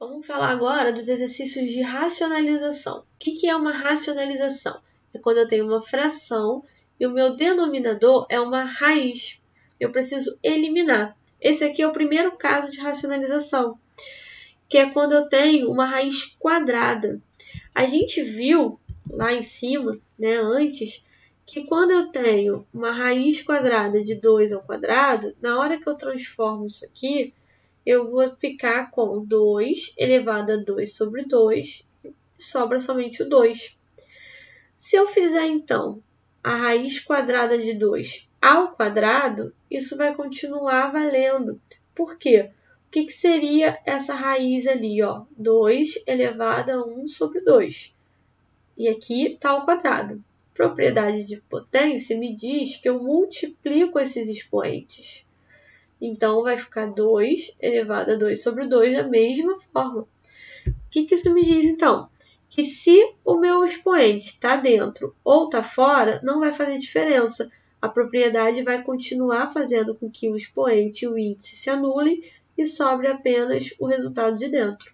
Vamos falar agora dos exercícios de racionalização. O que é uma racionalização? É quando eu tenho uma fração e o meu denominador é uma raiz. Eu preciso eliminar. Esse aqui é o primeiro caso de racionalização, que é quando eu tenho uma raiz quadrada. A gente viu lá em cima, antes, que quando eu tenho uma raiz quadrada de 2 ao quadrado, na hora que eu transformo isso aqui, eu vou ficar com 2 elevado a 2 sobre 2, e sobra somente o 2. Se eu fizer, então, a raiz quadrada de 2 ao quadrado, isso vai continuar valendo. Por quê? O que seria essa raiz ali? 2 elevado a 1 sobre 2. E aqui está o quadrado. Propriedade de potência me diz que eu multiplico esses expoentes. Então, vai ficar 2 elevado a 2 sobre 2 da mesma forma. O que isso me diz, então? Que se o meu expoente está dentro ou está fora, não vai fazer diferença. A propriedade vai continuar fazendo com que o expoente e o índice se anulem e sobre apenas o resultado de dentro.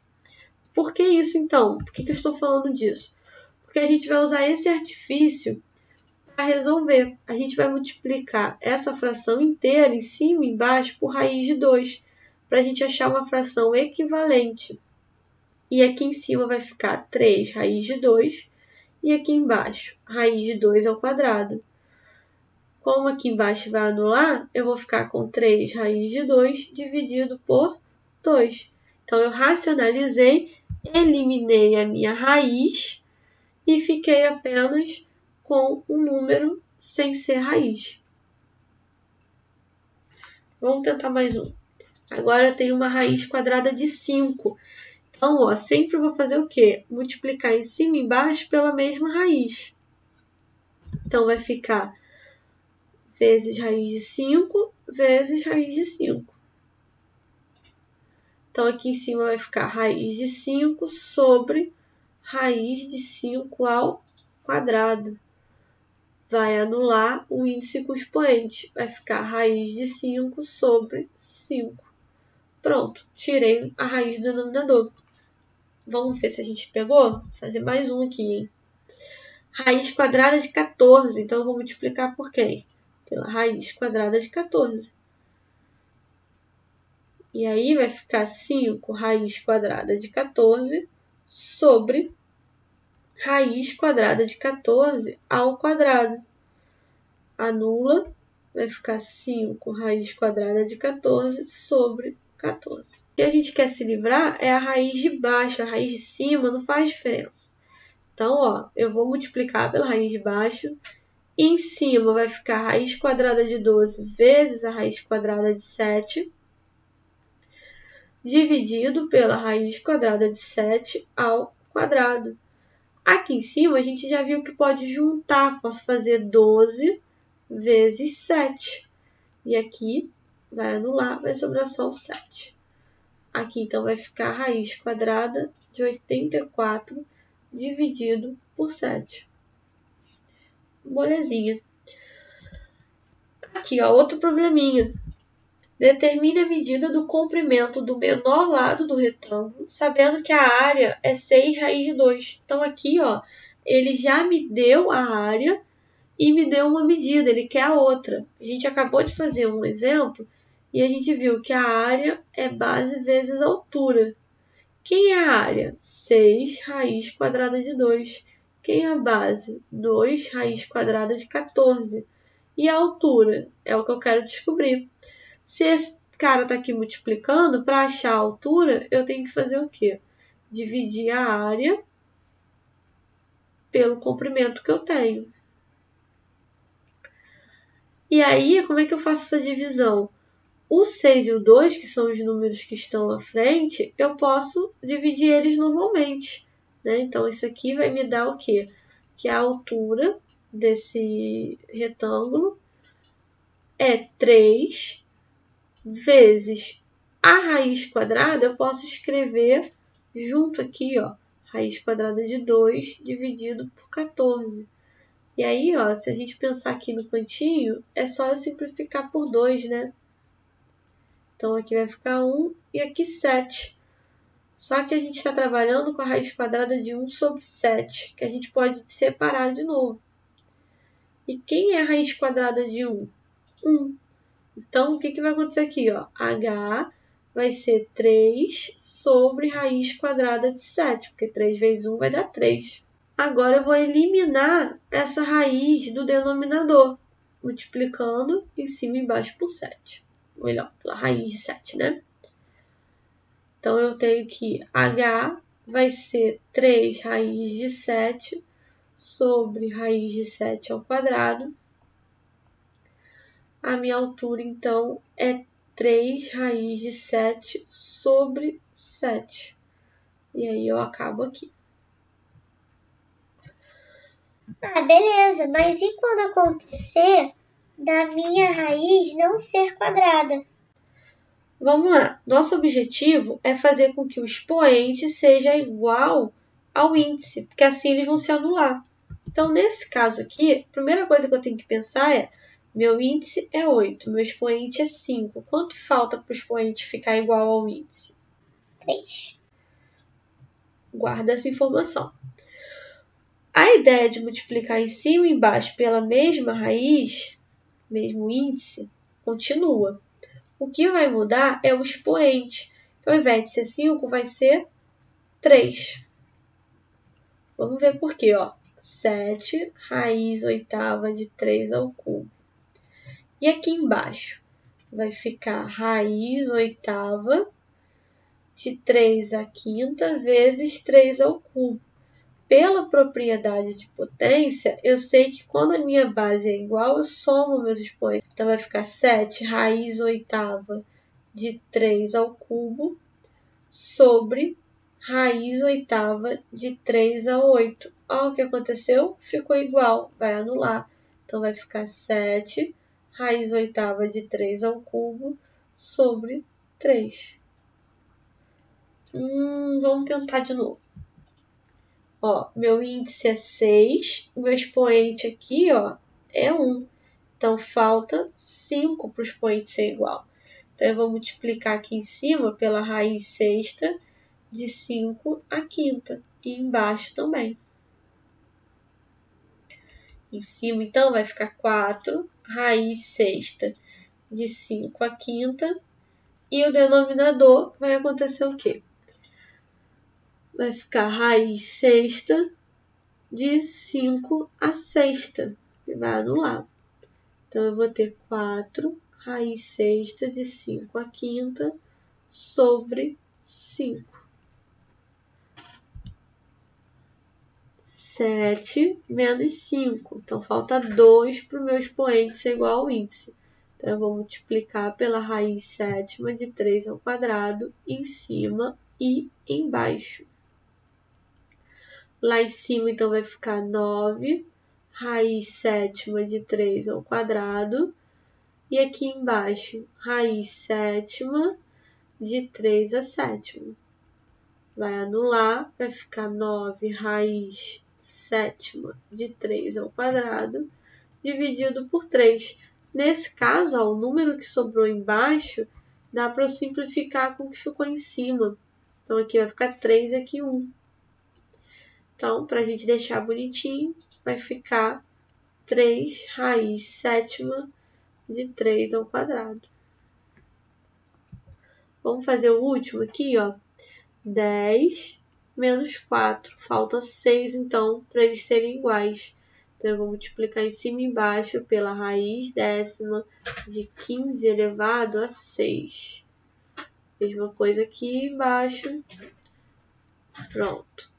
Por que isso, então? Por que eu estou falando disso? Porque a gente vai usar esse artifício para resolver. A gente vai multiplicar essa fração inteira em cima e embaixo por raiz de 2, para a gente achar uma fração equivalente. E aqui em cima vai ficar 3 raiz de 2, e aqui embaixo, raiz de 2 ao quadrado. Como aqui embaixo vai anular, eu vou ficar com 3 raiz de 2 dividido por 2. Então, eu racionalizei, eliminei a minha raiz e fiquei apenas com um número sem ser raiz. Vamos tentar mais um. Agora eu tenho uma raiz quadrada de 5. Então, sempre vou fazer o quê? Multiplicar em cima e embaixo pela mesma raiz. Então, vai ficar vezes raiz de 5 vezes raiz de 5. Então, aqui em cima vai ficar raiz de 5 sobre raiz de 5 ao quadrado. Vai anular o índice com o expoente. Vai ficar raiz de 5 sobre 5. Pronto, tirei a raiz do denominador. Vamos ver se a gente pegou? Vou fazer mais um aqui, hein? Raiz quadrada de 14. Então, eu vou multiplicar por quem? Pela raiz quadrada de 14. E aí, vai ficar 5 raiz quadrada de 14 sobre raiz quadrada de 14 ao quadrado. Anula, vai ficar 5 raiz quadrada de 14 sobre 14. O que a gente quer se livrar é a raiz de baixo, a raiz de cima não faz diferença. Então, eu vou multiplicar pela raiz de baixo. E em cima vai ficar a raiz quadrada de 12 vezes a raiz quadrada de 7, dividido pela raiz quadrada de 7 ao quadrado. Aqui em cima a gente já viu que pode juntar. Posso fazer 12 vezes 7. E aqui vai anular, vai sobrar só o 7. Aqui, então, vai ficar a raiz quadrada de 84 dividido por 7. Molezinha. Aqui, outro probleminha. Determine a medida do comprimento do menor lado do retângulo, sabendo que a área é 6 raiz de 2. Então, aqui, ele já me deu a área e me deu uma medida, ele quer a outra. A gente acabou de fazer um exemplo e a gente viu que a área é base vezes altura. Quem é a área? 6 raiz quadrada de 2. Quem é a base? 2 raiz quadrada de 14. E a altura? É o que eu quero descobrir. Se esse cara está aqui multiplicando, para achar a altura, eu tenho que fazer o quê? Dividir a área pelo comprimento que eu tenho. E aí, como é que eu faço essa divisão? O 6 e o 2, que são os números que estão à frente, eu posso dividir eles normalmente. Então, isso aqui vai me dar o quê? Que a altura desse retângulo é 3 vezes a raiz quadrada. Eu posso escrever junto aqui, raiz quadrada de 2 dividido por 14. E aí, se a gente pensar aqui no cantinho, é só eu simplificar por 2, né? Então, aqui vai ficar 1 e aqui 7. Só que a gente está trabalhando com a raiz quadrada de 1 sobre 7, que a gente pode separar de novo. E quem é a raiz quadrada de 1? 1. Então, o que vai acontecer aqui? Ó? H vai ser 3 sobre raiz quadrada de 7, porque 3 vezes 1 vai dar 3. Agora eu vou eliminar essa raiz do denominador, multiplicando em cima e embaixo por 7. Ou melhor, pela raiz de 7, né? Então, eu tenho que H vai ser 3 raiz de 7 sobre raiz de 7 ao quadrado. A minha altura, então, é 3 raiz de 7 sobre 7. E aí eu acabo aqui. Ah, beleza. Mas e quando acontecer da minha raiz não ser quadrada? Vamos lá. Nosso objetivo é fazer com que o expoente seja igual ao índice, porque assim eles vão se anular. Então, nesse caso aqui, a primeira coisa que eu tenho que pensar é: meu índice é 8, meu expoente é 5. Quanto falta para o expoente ficar igual ao índice? 3. Guarda essa informação. A ideia de multiplicar em cima e embaixo pela mesma raiz, mesmo índice, continua. O que vai mudar é o expoente. Então, ao invés de ser 5, vai ser 3. Vamos ver por quê. 7 raiz oitava de 3 ao cubo. E aqui embaixo vai ficar raiz oitava de 3 à quinta vezes 3 ao cubo. Pela propriedade de potência, eu sei que quando a minha base é igual, eu somo meus expoentes. Então, vai ficar 7 raiz oitava de 3 ao cubo sobre raiz oitava de 3 a 8. Olha o que aconteceu? Ficou igual, vai anular. Então, vai ficar 7 raiz oitava de 3 ao cubo sobre 3. Vamos tentar de novo. Meu índice é 6, meu expoente aqui é 1. Então, falta 5 para o expoente ser igual. Então, eu vou multiplicar aqui em cima pela raiz sexta de 5 à quinta. E embaixo também. Em cima, então, vai ficar 4 raiz sexta de 5 à quinta. E o denominador vai acontecer o quê? Vai ficar raiz sexta de 5 à sexta, que vai anular. Então, eu vou ter 4 raiz sexta de 5 à quinta sobre 5. 7 menos 5. Então, falta 2 para o meu expoente ser igual ao índice. Então, eu vou multiplicar pela raiz sétima de 3 ao quadrado em cima e embaixo. Lá em cima, então, vai ficar 9 raiz sétima de 3 ao quadrado. E aqui embaixo, raiz sétima de 3 a sétima. Vai anular, vai ficar 9 raiz sétima de 3 ao quadrado, dividido por 3. Nesse caso, o número que sobrou embaixo, dá para eu simplificar com o que ficou em cima. Então, aqui vai ficar 3 e aqui 1. Então, para a gente deixar bonitinho, vai ficar 3 raiz sétima de 3 ao quadrado. Vamos fazer o último aqui, 10 menos 4. Falta 6, então, para eles serem iguais. Então, eu vou multiplicar em cima e embaixo pela raiz décima de 15 elevado a 6. Mesma coisa aqui embaixo. Pronto.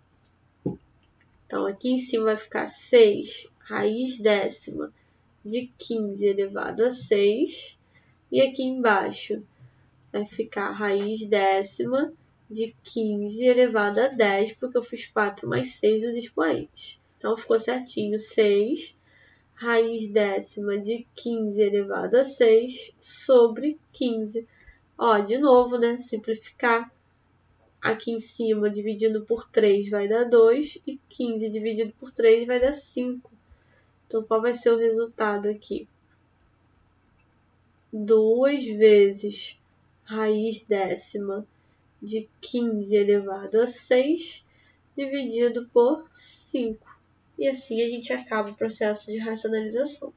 Então, aqui em cima vai ficar 6 raiz décima de 15 elevado a 6. E aqui embaixo vai ficar raiz décima de 15 elevado a 10, porque eu fiz 4 mais 6 dos expoentes. Então, ficou certinho. 6 raiz décima de 15 elevado a 6 sobre 15. De novo, né? Simplificar. Aqui em cima, dividindo por 3 vai dar 2. E 15 dividido por 3 vai dar 5. Então, qual vai ser o resultado aqui? 2 vezes raiz décima de 15 elevado a 6 dividido por 5. E assim a gente acaba o processo de racionalização.